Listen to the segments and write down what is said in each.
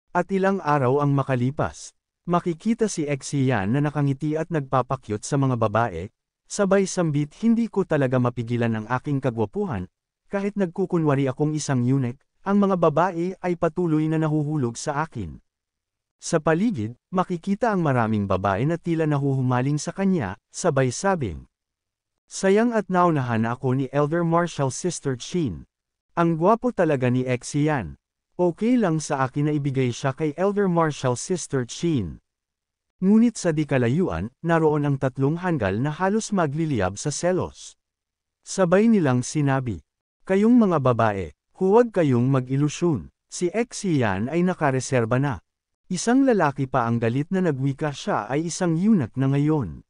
At ilang araw ang makalipas. Makikita si Xian na nakangiti at nagpapakyut sa mga babae, sabay sambit hindi ko talaga mapigilan ang aking kagwapuhan, kahit nagkukunwari akong isang eunuch, ang mga babae ay patuloy na nahuhulog sa akin. Sa paligid, makikita ang maraming babae na tila nahuhumaling sa kanya, sabay sabing, sayang at naunahan na ako ni Elder Marshall Sister Chin. Ang gwapo talaga ni Xian. Okay lang sa akin na ibigay siya kay Elder Marshall Sister Chin. Ngunit sa di kalayuan, naroon ang tatlong hanggal na halos magliliyab sa selos. Sabay nilang sinabi, kayong mga babae, huwag kayong mag-ilusyon, si Xian ay nakareserba na. Isang lalaki pa ang galit na nagwika siya ay isang eunuch na ngayon.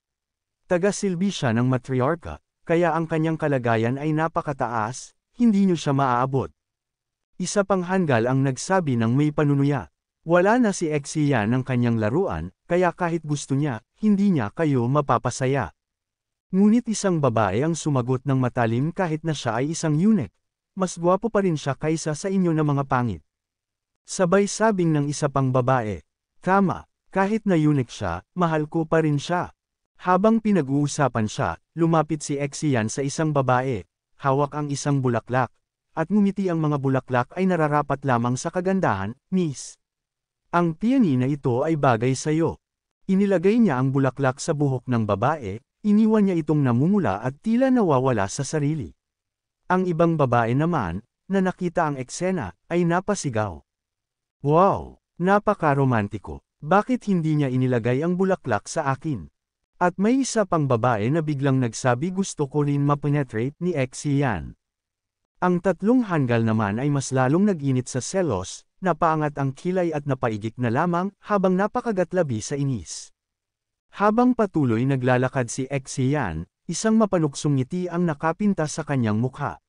Taga-silbi siya ng matriarka, kaya ang kanyang kalagayan ay napakataas, hindi niyo siya maaabot. Isa pang hanggal ang nagsabi ng may panunuya. Wala na si Xian ng kanyang laruan, kaya kahit gusto niya, hindi niya kayo mapapasaya. Ngunit isang babae ang sumagot ng matalim kahit na siya ay isang eunuch. Mas gwapo pa rin siya kaysa sa inyo na mga pangit. Sabay sabing ng isa pang babae, tama, kahit na eunuch siya, mahal ko pa rin siya. Habang pinag-uusapan siya, lumapit si Xian sa isang babae, hawak ang isang bulaklak. At ngumiti ang mga bulaklak ay nararapat lamang sa kagandahan, Miss. Ang peony na ito ay bagay sa'yo. Inilagay niya ang bulaklak sa buhok ng babae, iniwan niya itong namumula at tila nawawala sa sarili. Ang ibang babae naman, na nakita ang eksena, ay napasigaw. Wow! Napaka-romantiko. Bakit hindi niya inilagay ang bulaklak sa akin? At may isa pang babae na biglang nagsabi gusto ko rin mapenetrate ni Xian. Ang tatlong hanggal naman ay mas lalong nag-init sa selos, napaangat ang kilay at napaigik na lamang habang napakagatlabi sa inis. Habang patuloy naglalakad si Xian, isang mapanuksong ngiti ang nakapinta sa kanyang mukha.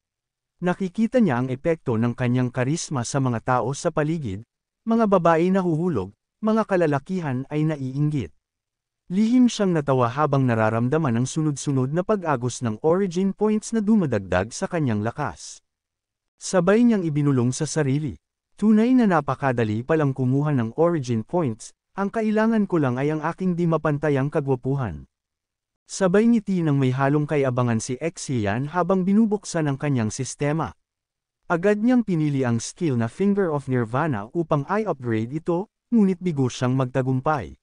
Nakikita niya ang epekto ng kanyang karisma sa mga tao sa paligid, mga babae nahuhulog, mga kalalakihan ay naiinggit. Lihim siyang natawa habang nararamdaman ang sunod-sunod na pag-agos ng origin points na dumadagdag sa kanyang lakas. Sabay niyang ibinulong sa sarili. Tunay na napakadali palang kumuha ng origin points, ang kailangan ko lang ay ang aking di mapantayang kagwapuhan. Sabay ngiti ng may halong kayabangan si Xian habang binubuksan ang kanyang sistema. Agad niyang pinili ang skill na Finger of Nirvana upang i-upgrade ito, ngunit bigo siyang magtagumpay.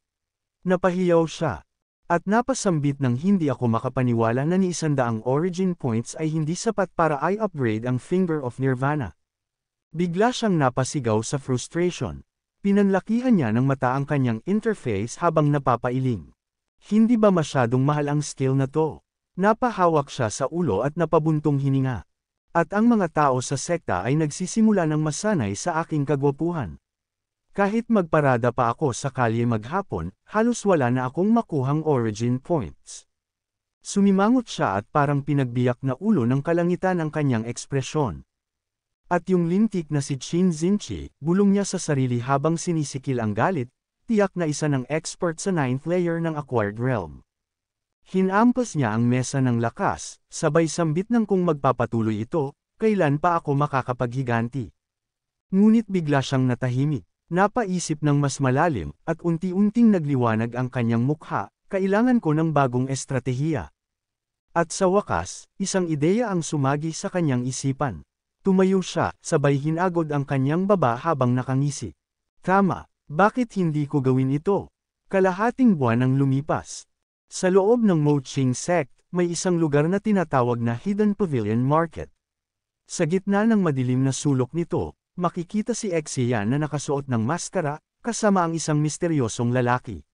Napahiyaw siya. At napasambit ng hindi ako makapaniwala na ni 100 origin points ay hindi sapat para i-upgrade ang Finger of Nirvana. Bigla siyang napasigaw sa frustration. Pinanlakihan niya ng mata ang kanyang interface habang napapailing. Hindi ba masyadong mahal ang skill na to? Napahawak siya sa ulo at napabuntong hininga. At ang mga tao sa sekta ay nagsisimula ng masanay sa aking kagwapuhan. Kahit magparada pa ako sa kalye maghapon, halos wala na akong makuhang origin points. Sumimangot siya at parang pinagbiyak na ulo ng kalangitan ang kanyang ekspresyon. At yung lintik na si Chin Zinchi, bulong niya sa sarili habang sinisikil ang galit, tiyak na isa ng expert sa 9th layer ng Acquired Realm. Hinampas niya ang mesa ng lakas, sabay sambit ng kung magpapatuloy ito, kailan pa ako makakapaghiganti. Ngunit bigla siyang natahimik. Napaisip ng mas malalim, at unti-unting nagliwanag ang kanyang mukha, kailangan ko ng bagong estratehiya. At sa wakas, isang ideya ang sumagi sa kanyang isipan. Tumayo siya, sabay hinagod ang kanyang baba habang nakangisi. Tama, bakit hindi ko gawin ito? Kalahating buwan ang lumipas. Sa loob ng Moching Sect, may isang lugar na tinatawag na Hidden Pavilion Market. Sa gitna ng madilim na sulok nito, makikita si Xian na nakasuot ng maskara, kasama ang isang misteryosong lalaki.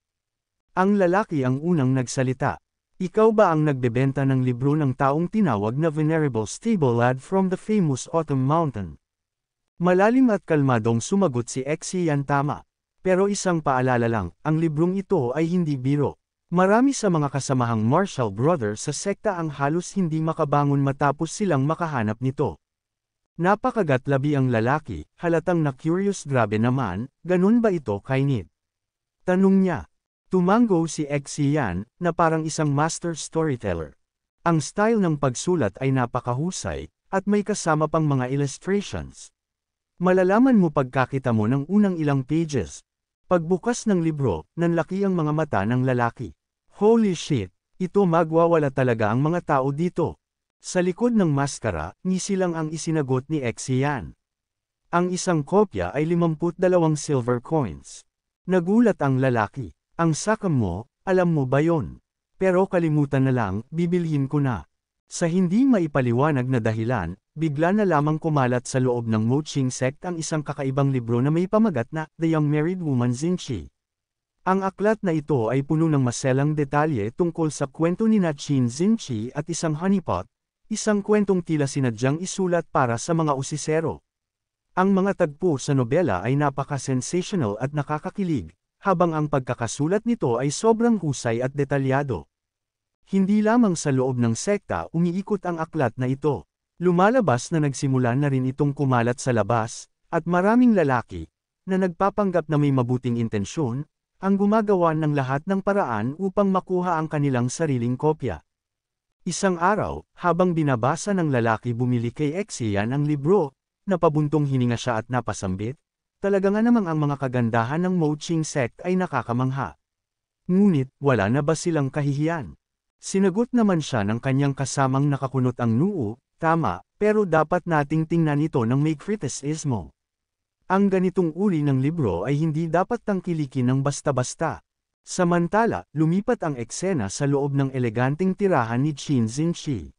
Ang lalaki ang unang nagsalita. Ikaw ba ang nagbebenta ng libro ng taong tinawag na Venerable Stable Lad from the famous Autumn Mountain? Malalim at kalmadong sumagot si Xian tama. Pero isang paalala lang, ang librong ito ay hindi biro. Marami sa mga kasamahang Marshall Brothers sa sekta ang halos hindi makabangon matapos silang makahanap nito. Napakagatlabi ang lalaki, halatang na curious grabe naman, ganun ba ito kainit? Tanong niya. Tumango si Xian, na parang isang master storyteller. Ang style ng pagsulat ay napakahusay, at may kasama pang mga illustrations. Malalaman mo pagkakita mo ng unang ilang pages. Pagbukas ng libro, nanlaki ang mga mata ng lalaki. Holy shit! Ito magwawala talaga ang mga tao dito. Sa likod ng maskara, ngisi lang ang isinagot ni Exian. Ang isang kopya ay 52 silver coins. Nagulat ang lalaki. Ang sakam mo, alam mo ba yon? Pero kalimutan na lang, bibilhin ko na. Sa hindi maipaliwanag na dahilan, bigla na lamang kumalat sa loob ng Moching sect ang isang kakaibang libro na may pamagat na The Young Married Woman Xinchi. Ang aklat na ito ay puno ng maselang detalye tungkol sa kwento ni Qin Xinchi at isang honeypot, isang kwentong tila sinadyang isulat para sa mga usisero. Ang mga tagpo sa nobela ay napaka-sensational at nakakakilig, habang ang pagkakasulat nito ay sobrang husay at detalyado. Hindi lamang sa loob ng sekta umiikot ang aklat na ito. Lumalabas na nagsimula na rin itong kumalat sa labas, at maraming lalaki, na nagpapanggap na may mabuting intensyon, ang gumagawa ng lahat ng paraan upang makuha ang kanilang sariling kopya. Isang araw, habang binabasa ng lalaki bumili kay Exian ang libro, napabuntong hininga siya at napasambit, talaga nga namang ang mga kagandahan ng Moching sect ay nakakamangha. Ngunit, wala na ba silang kahihiyan? Sinagot naman siya ng kanyang kasamang nakakunot ang noo, tama, pero dapat nating tingnan ito ng may kritisismo. Ang ganitong uri ng libro ay hindi dapat tangkilikin ng basta-basta. Samantala, lumipat ang eksena sa loob ng eleganteng tirahan ni Qin Xinchi.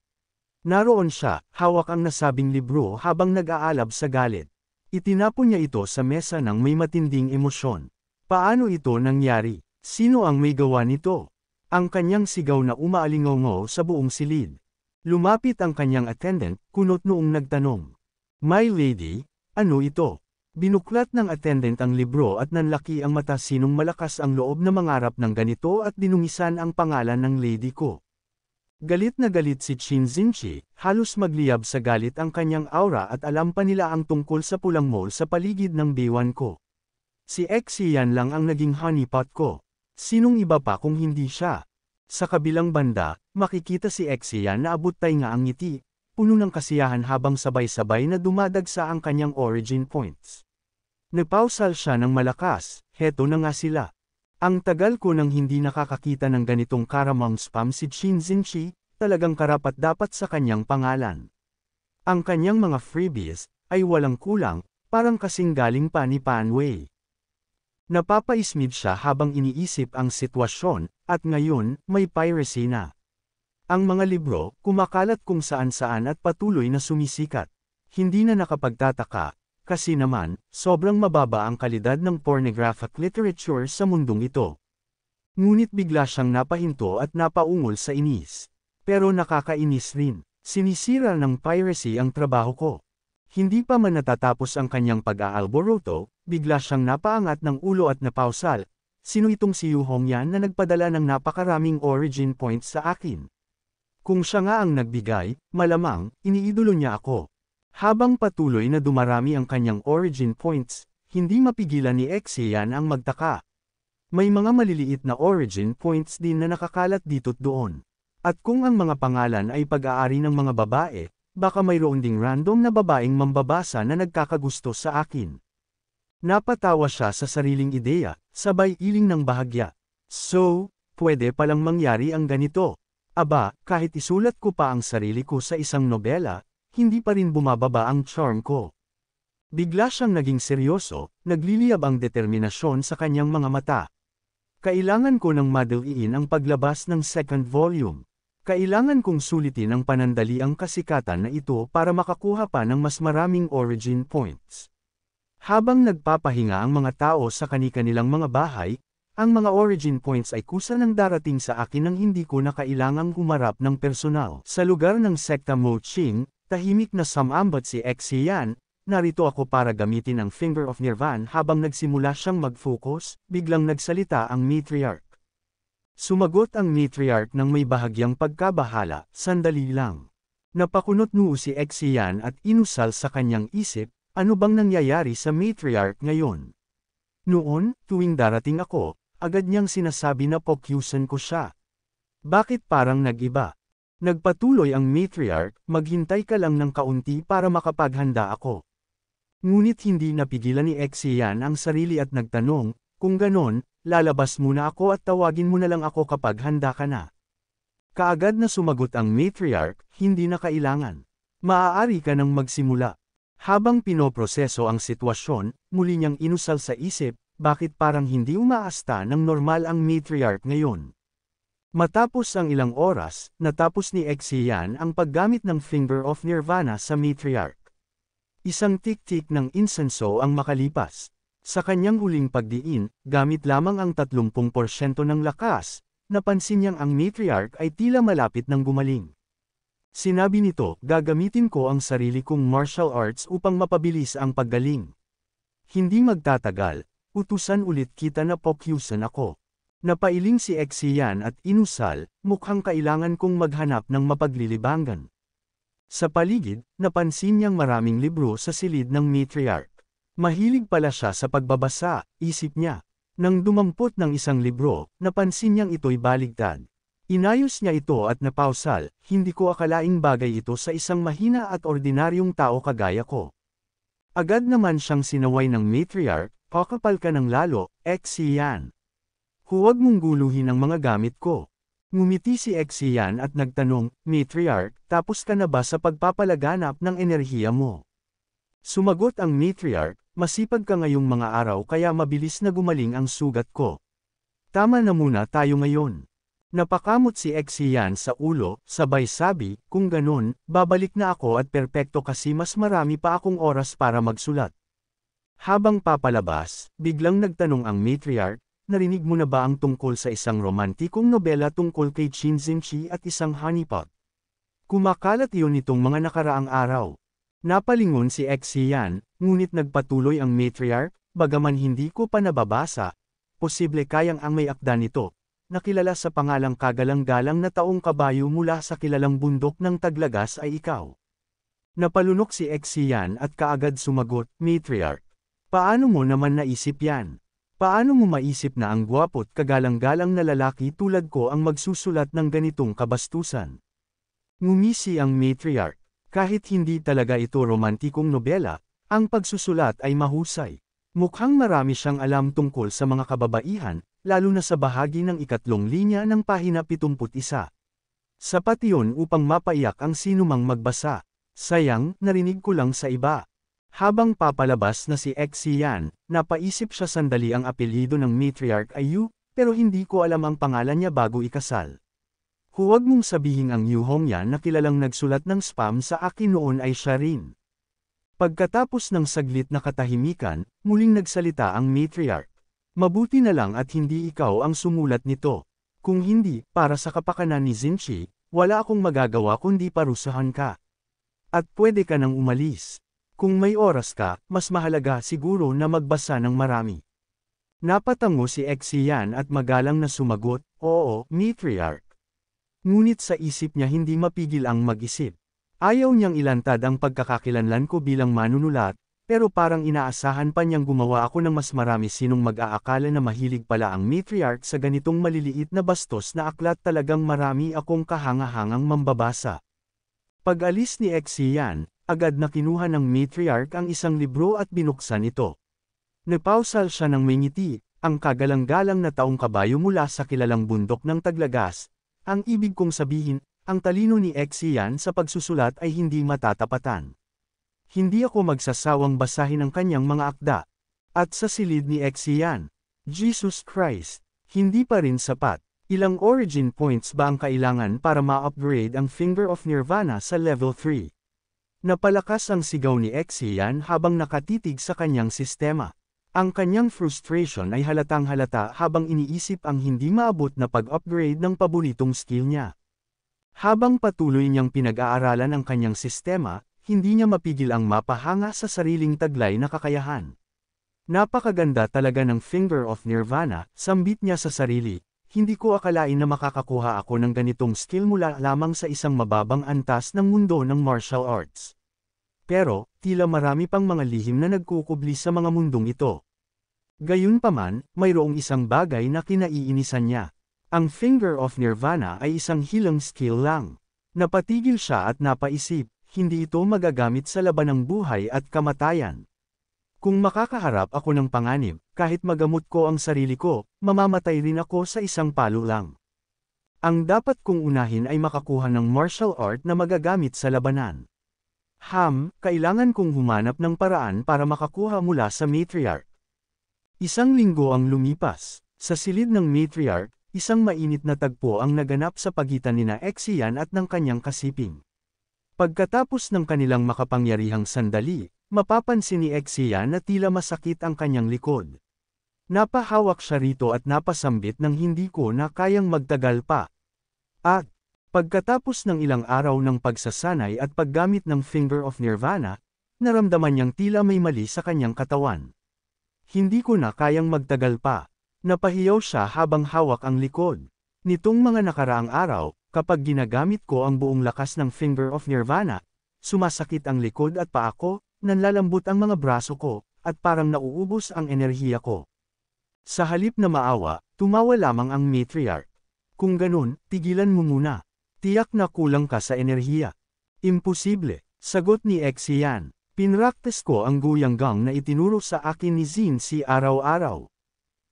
Naroon siya, hawak ang nasabing libro habang nag-aalab sa galit. Itinapon niya ito sa mesa ng may matinding emosyon. Paano ito nangyari? Sino ang may gawa nito? Ang kanyang sigaw na umaalingaw sa buong silid. Lumapit ang kanyang attendant, kunot noong nagtanong. My lady, ano ito? Binuklat ng attendant ang libro at nanlaki ang mata. Sinong malakas ang loob na mangarap ng ganito at dinungisan ang pangalan ng lady ko. Galit na galit si Qin Xinchi, halos magliyab sa galit ang kanyang aura at alam pa nila ang tungkol sa pulang mole sa paligid ng B1 ko. Si Exian lang ang naging honeypot ko. Sinong iba pa kung hindi siya? Sa kabilang banda, makikita si Exian na abot-tay nga ang ngiti, puno ng kasiyahan habang sabay-sabay na dumadagsa ang kanyang origin points. Nagpausal siya ng malakas, heto na nga sila. Ang tagal ko nang hindi nakakakita ng ganitong karamang spam si Qin Xinchi, talagang karapat-dapat sa kanyang pangalan. Ang kanyang mga freebies ay walang kulang, parang kasing galing pa ni Pan Wei. Napapaismid siya habang iniisip ang sitwasyon, at ngayon, may piracy na. Ang mga libro, kumakalat kung saan-saan at patuloy na sumisikat. Hindi na nakapagtataka, kasi naman, sobrang mababa ang kalidad ng pornographic literature sa mundong ito. Ngunit bigla siyang napahinto at napaungol sa inis. Pero nakakainis rin, sinisira ng piracy ang trabaho ko. Hindi pa man natatapos ang kanyang pag-aalboroto, bigla siyang napaangat ng ulo at napausal. Sino itong si Yu Hongyan na nagpadala ng napakaraming origin points sa akin? Kung siya nga ang nagbigay, malamang, iniidolo niya ako. Habang patuloy na dumarami ang kanyang origin points, hindi mapigilan ni Exian ang magtaka. May mga maliliit na origin points din na nakakalat dito't doon. At kung ang mga pangalan ay pag-aari ng mga babae, baka mayroon ding random na babaeng mambabasa na nagkakagusto sa akin. Napatawa siya sa sariling ideya, sabay iling ng bahagya. So, pwede palang mangyari ang ganito. Aba, kahit isulat ko pa ang sarili ko sa isang nobela, hindi pa rin bumababa ang charm ko. Bigla siyang naging seryoso, nagliliyab ang determinasyon sa kanyang mga mata. Kailangan ko ng madaliin ang paglabas ng second volume. Kailangan kong sulitin ang panandaliang kasikatan na ito para makakuha pa ng mas maraming origin points. Habang nagpapahinga ang mga tao sa kani-kanilang mga bahay, ang mga origin points ay kusa nang darating sa akin nang hindi ko na kailangang humarap ng personal. Sa lugar ng sekta Moching, tahimik na sumambat si Exian, narito ako para gamitin ang Finger of Nirvan. Habang nagsimula siyang mag-focus, biglang nagsalita ang matriarch. Sumagot ang matriarch ng may bahagyang pagkabahala, sandali lang. Napakunot noo si Exian at inusal sa kanyang isip, ano bang nangyayari sa matriarch ngayon? Noon, tuwing darating ako, agad niyang sinasabi na pokyusan ko siya. Bakit parang nag-iba? Nagpatuloy ang matriarch, maghintay ka lang ng kaunti para makapaghanda ako. Ngunit hindi napigilan ni Xian ang sarili at nagtanong, kung ganon, lalabas muna ako at tawagin mo na lang ako kapag handa ka na. Kaagad na sumagot ang matriarch, hindi na kailangan. Maaari ka nang magsimula. Habang pinoproseso ang sitwasyon, muli niyang inusal sa isip, bakit parang hindi umaasta ng normal ang matriarch ngayon. Matapos ang ilang oras, natapos ni Xian ang paggamit ng Finger of Nirvana sa matriarch. Isang tik-tik ng insenso ang makalipas. Sa kanyang huling pagdiin, gamit lamang ang 30% ng lakas, napansin niyang ang matriarch ay tila malapit ng gumaling. Sinabi nito, gagamitin ko ang sarili kong martial arts upang mapabilis ang paggaling. Hindi magtatagal, utusan ulit kita na pokyusan ako. Napailing si Xian at inusal, mukhang kailangan kong maghanap ng mapaglilibangan. Sa paligid, napansin niyang maraming libro sa silid ng matriarch. Mahilig pala siya sa pagbabasa, isip niya. Nang dumampot ng isang libro, napansin niyang ito'y baligtad. Inayos niya ito at napausal, hindi ko akalaing bagay ito sa isang mahina at ordinaryong tao kagaya ko. Agad naman siyang sinaway ng matriarch, kakapal ka ng lalo, Xian. Huwag mong guluhin ang mga gamit ko. Ngumiti si Xian at nagtanong, matriarch, tapos ka na ba sa pagpapalaganap ng enerhiya mo? Sumagot ang matriarch, masipag ka ngayong mga araw kaya mabilis na gumaling ang sugat ko. Tama na muna tayo ngayon. Napakamot si Xian sa ulo, sabay sabi, kung ganun, babalik na ako at perpekto kasi mas marami pa akong oras para magsulat. Habang papalabas, biglang nagtanong ang matriarch, narinig mo na ba ang tungkol sa isang romantikong nobela tungkol kay Qin Zhenqi at isang honeypot? Kumakalat iyon nitong mga nakaraang araw. Napalingon si Xian, ngunit nagpatuloy ang matriarch, bagaman hindi ko pa nababasa, posible kayang ang may akda nito, nakilala sa pangalang kagalang-galang na taong kabayo mula sa kilalang bundok ng Taglagas ay ikaw. Napalunok si Xian at kaagad sumagot, matriarch. Paano mo naman naisip yan? Paano mo maisip na ang gwapo't kagalang-galang na lalaki tulad ko ang magsusulat ng ganitong kabastusan? Ngumisi ang matriarch. Kahit hindi talaga ito romantikong nobela, ang pagsusulat ay mahusay. Mukhang marami siyang alam tungkol sa mga kababaihan, lalo na sa bahagi ng ikatlong linya ng pahina 71. Sapat iyon upang mapaiyak ang sinumang magbasa. Sayang, narinig ko lang sa iba. Habang papalabas na si Xian, napaisip siya sandali ang apelyido ng matriarch ay Yu, pero hindi ko alam ang pangalan niya bago ikasal. Huwag mong sabihin ang Yu Hongyan na kilalang nagsulat ng spam sa akin noon ay siya rin. Pagkatapos ng saglit na katahimikan, muling nagsalita ang matriarch. Mabuti na lang at hindi ikaw ang sumulat nito. Kung hindi, para sa kapakanan ni Zhenqi, wala akong magagawa kundi parusahan ka. At pwede ka nang umalis. Kung may oras ka, mas mahalaga siguro na magbasa ng marami. Napatango si Xian at magalang na sumagot, oo, matriarch. Ngunit sa isip niya hindi mapigil ang mag-isip. Ayaw niyang ilantad ang pagkakakilanlan ko bilang manunulat, pero parang inaasahan pa niyang gumawa ako ng mas marami sinong mag-aakala na mahilig pala ang matriarch sa ganitong maliliit na bastos na aklat talagang marami akong kahanga-hangang mambabasa. Pag-alis ni Xian, agad na kinuha ng matriarch ang isang libro at binuksan ito. Napausal siya ng may ngiti, ang kagalang-galang na taong kabayo mula sa kilalang bundok ng Taglagas. Ang ibig kong sabihin, ang talino ni Xian sa pagsusulat ay hindi matatapatan. Hindi ako magsasawang basahin ang kanyang mga akda. At sa silid ni Xian, Jesus Christ, hindi pa rin sapat. Ilang origin points ba ang kailangan para ma-upgrade ang Finger of Nirvana sa level 3? Napalakas ang sigaw ni Xian habang nakatitig sa kanyang sistema. Ang kanyang frustration ay halatang-halata habang iniisip ang hindi maabot na pag-upgrade ng paboritong skill niya. Habang patuloy niyang pinag-aaralan ang kanyang sistema, hindi niya mapigil ang mapahanga sa sariling taglay na kakayahan. Napakaganda talaga ng Finger of Nirvana, sambit niya sa sarili. Hindi ko akalain na makakakuha ako ng ganitong skill mula lamang sa isang mababang antas ng mundo ng martial arts. Pero, tila marami pang mga lihim na nagkukubli sa mga mundong ito. Gayunpaman, mayroong isang bagay na kinaiinisan niya. Ang Finger of Nirvana ay isang healing skill lang. Napatigil siya at napaisip, hindi ito magagamit sa laban ng buhay at kamatayan. Kung makakaharap ako ng panganib, kahit magamot ko ang sarili ko, mamamatay rin ako sa isang palo lang. Ang dapat kong unahin ay makakuha ng martial art na magagamit sa labanan. Kailangan kong humanap ng paraan para makakuha mula sa matriarch. Isang linggo ang lumipas. Sa silid ng matriarch, isang mainit na tagpo ang naganap sa pagitan nina Exian at ng kanyang kasiping. Pagkatapos ng kanilang makapangyarihang sandali, mapapansin ni Exian na tila masakit ang kanyang likod. Napahawak siya rito at napasambit ng hindi ko na kayang magtagal pa. At, pagkatapos ng ilang araw ng pagsasanay at paggamit ng Finger of Nirvana, naramdaman niyang tila may mali sa kanyang katawan. Hindi ko na kayang magtagal pa. Napahiyaw siya habang hawak ang likod. Nitong mga nakaraang araw, kapag ginagamit ko ang buong lakas ng Finger of Nirvana, sumasakit ang likod at paa ko, nanlalambot ang mga braso ko, at parang nauubos ang enerhiya ko. Sa halip na maawa, tumawa lamang ang matriarch. Kung ganun, tigilan mo muna. Tiyak na kulang ka sa enerhiya. Imposible, sagot ni Exian. Pinraktis ko ang guyanggang na itinuro sa akin ni Xin si araw-araw.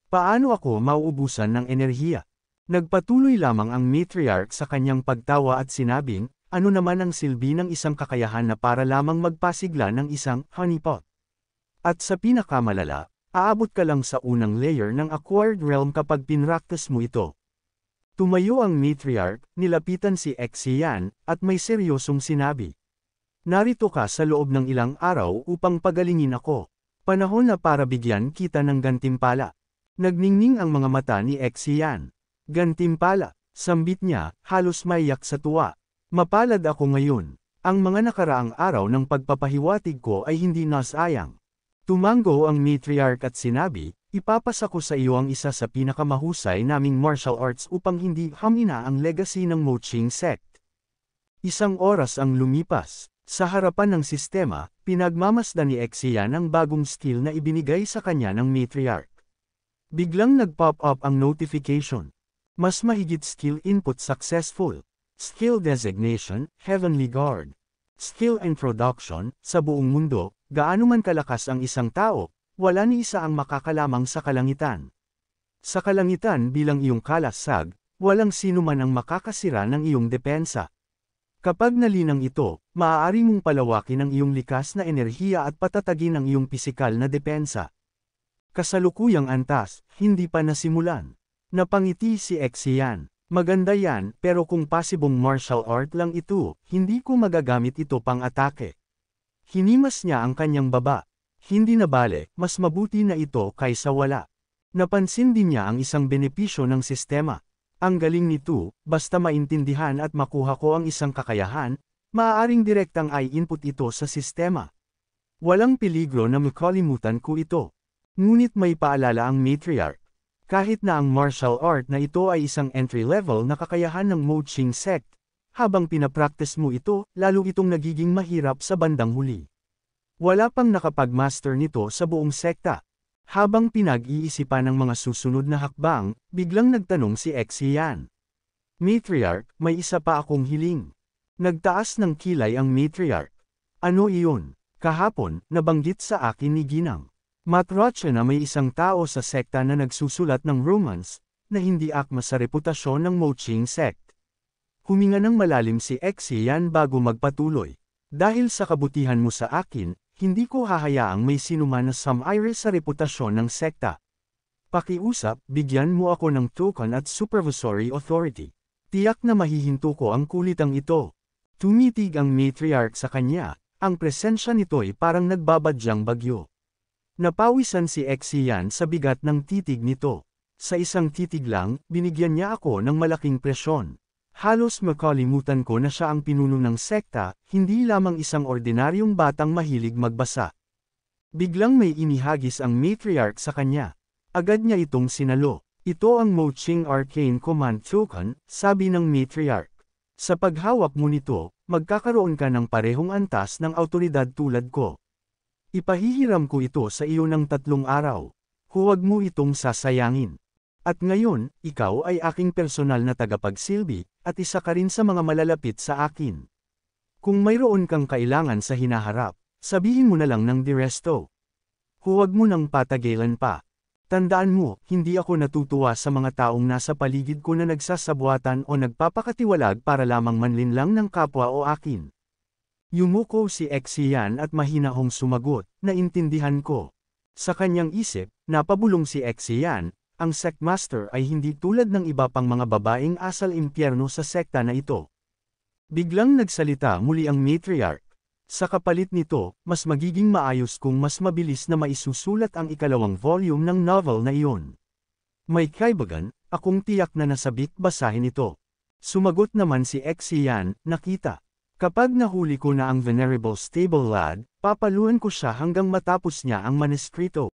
Paano ako mauubusan ng enerhiya? Nagpatuloy lamang ang matriarch sa kanyang pagtawa at sinabing, ano naman ang silbi ng isang kakayahan na para lamang magpasigla ng isang honeypot? At sa pinakamalala, aabot ka lang sa unang layer ng acquired realm kapag pinraktis mo ito. Tumayo ang matriarch, nilapitan si Exian, at may seryosong sinabi. Narito ka sa loob ng ilang araw upang pagalingin ako. Panahon na para bigyan kita ng gantimpala. Nagningning ang mga mata ni Exian. Gantimpala, sambit niya, halos maiyak sa tuwa. Mapalad ako ngayon. Ang mga nakaraang araw ng pagpapahiwatig ko ay hindi nasayang. Tumango ang matriarch at sinabi, ipapasa ko sa iyo ang isa sa pinakamahusay naming martial arts upang hindi hamina ang legacy ng Moching sect. Isang oras ang lumipas. Sa harapan ng sistema, pinagmamasdan ni Exian ang bagong skill na ibinigay sa kanya ng matriarch. Biglang nag-pop up ang notification. Mas mahigit skill input successful. Skill designation, Heavenly Guard. Skill introduction, sa buong mundo, gaano man kalakas ang isang tao, wala ni isa ang makakalamang sa kalangitan. Sa kalangitan bilang iyong kalasag, walang sino man ang makakasira ng iyong depensa. Kapag nalinang ito, maaari mong palawakin ang iyong likas na enerhiya at patatagin ang iyong pisikal na depensa. Kasalukuyang antas, hindi pa nasimulan. Napangiti si Exian. Maganda yan, pero kung pasibong martial art lang ito, hindi ko magagamit ito pang atake. Hinimas niya ang kanyang baba. Hindi na bale, mas mabuti na ito kaysa wala. Napansin din niya ang isang benepisyo ng sistema. Ang galing nito, basta maintindihan at makuha ko ang isang kakayahan, maaaring direktang i-input ito sa sistema. Walang peligro na makalimutan ko ito. Ngunit may paalala ang matriarch. Kahit na ang martial art na ito ay isang entry-level na kakayahan ng Moching sect, habang pinapractice mo ito, lalo itong nagiging mahirap sa bandang huli. Wala pang nakapag-master nito sa buong sekta. Habang pinag-iisipan ng mga susunod na hakbang, biglang nagtanong si Exian. Matriarch, may isa pa akong hiling. Nagtaas ng kilay ang matriarch. Ano iyon? Kahapon, nabanggit sa akin ni Ginang. Matrotcha na may isang tao sa sekta na nagsusulat ng romance, na hindi akma sa reputasyon ng Moching sect. Huminga ng malalim si Exian bago magpatuloy. Dahil sa kabutihan mo sa akin, hindi ko hahayaang may sinuman na sumire sa reputasyon ng sekta. Pakiusap, bigyan mo ako ng token at supervisory authority. Tiyak na mahihinto ko ang kulitang ito. Tumitig ang matriarch sa kanya, ang presensya nito'y parang nagbabadyang bagyo. Napawisan si Exian sa bigat ng titig nito. Sa isang titig lang, binigyan niya ako ng malaking presyon. Halos makalimutan ko na siya ang pinuno ng sekta, hindi lamang isang ordinaryong batang mahilig magbasa. Biglang may inihagis ang matriarch sa kanya. Agad niya itong sinalo. Ito ang Moching Arcane Command Token, sabi ng matriarch. Sa paghawak mo nito, magkakaroon ka ng parehong antas ng awtoridad tulad ko. Ipahihiram ko ito sa iyo ng 3 araw. Huwag mo itong sasayangin. At ngayon, ikaw ay aking personal na tagapagsilbi, at isa ka rin sa mga malalapit sa akin. Kung mayroon kang kailangan sa hinaharap, sabihin mo na lang ng diresto. Huwag mo nang patagilan pa. Tandaan mo, hindi ako natutuwa sa mga taong nasa paligid ko na nagsasabuatan o nagpapakatiwalag para lamang manlinlang ng kapwa o akin. Yumuko si Xian at mahinahong sumagot, naintindihan ko. Sa kanyang isip, napabulong si Xian, ang Sectmaster ay hindi tulad ng iba pang mga babaeng asal impyerno sa sekta na ito. Biglang nagsalita muli ang matriarch. Sa kapalit nito, mas magiging maayos kung mas mabilis na maisusulat ang ikalawang volume ng novel na iyon. May kaibagan, akong tiyak na nasabik basahin ito. Sumagot naman si Xian, nakita. Kapag nahuli ko na ang Venerable Stable Lad, papaluan ko siya hanggang matapos niya ang manuskrito.